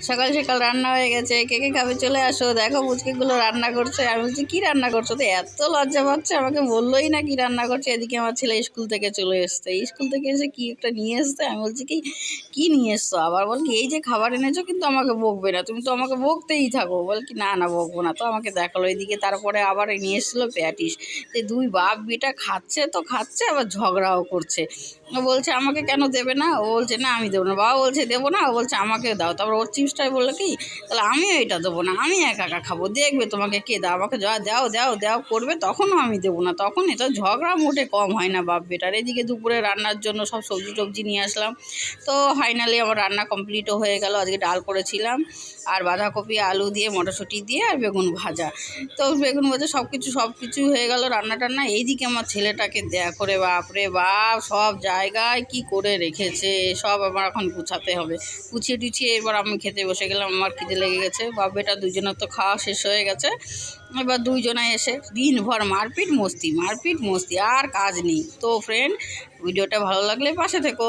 সকাল সকাল রান্না হয়ে গেছে, কে কে খাবে চলে আসো। দেখো পুচকিগুলো রান্না করছে। আমি বলছি কী রান্না করছো? তো এত লজ্জা পাচ্ছে, আমাকে বললোই না কি রান্না করছে। এদিকে আমার ছেলে স্কুল থেকে চলে এসছে, স্কুল থেকে এসে কি একটা নিয়ে এসছে। আমি বলছি কি কী নিয়ে এসছো? আবার বল কি এই যে খাবার এনেছো কিন্তু আমাকে বকবে না, তুমি তো আমাকে বকতেই থাকো। বল কি না না বকবো না। তো আমাকে দেখালো এদিকে, তারপরে আবার নিয়ে এসেছিলো প্যাটিস। তো দুই বাপ বেটা খাচ্ছে তো খাচ্ছে, আবার ঝগড়াও করছে। ও বলছে আমাকে কেন দেবে না, ও বলছে না আমি দেবো না, বাবা বলছে দেবো না, ও বলছে আমাকে দাও। তারপর ওর চিপসটাই বললো কি তাহলে আমিও এটা দেবো না, আমি একা একা খাবো, দেখবে তোমাকে কে দাও, আমাকে যা দাও দাও দাও করবে তখনও আমি দেবো না। তখন এটা ঝগড়া মোটে কম হয় না বাপ বেটার। এদিকে দুপুরে রান্নার জন্য সব সবজি টবজি নিয়ে আসলাম। তো ফাইনালি আমার রান্না কমপ্লিটও হয়ে গেল। আজকে ডাল করেছিলাম আর বাঁধাকপি আলু দিয়ে মটরশুঁটি দিয়ে আর বেগুন ভাজা। তো বেগুন ভাজা সব কিছু হয়ে গেল রান্না টান্না। এইদিকে আমার ছেলেটাকে দেয়া করে বাপরে বাপ সব জায়গায় কি করে রেখেছে, সব আমার এখন গুছাতে হবে। গুছিয়ে টুছিয়ে এবার আমি খেতে বসে গেলাম। আমার খিদে লেগে গেছে। বাপ বেটা দুজনের তো খাওয়া শেষ হয়ে গেছে। এবার দুইজনে এসে দিনভর মারপিট মস্তি আর কাজ নেই। তো ফ্রেন্ড, ভিডিওটা ভালো লাগলে পাশে থেকো।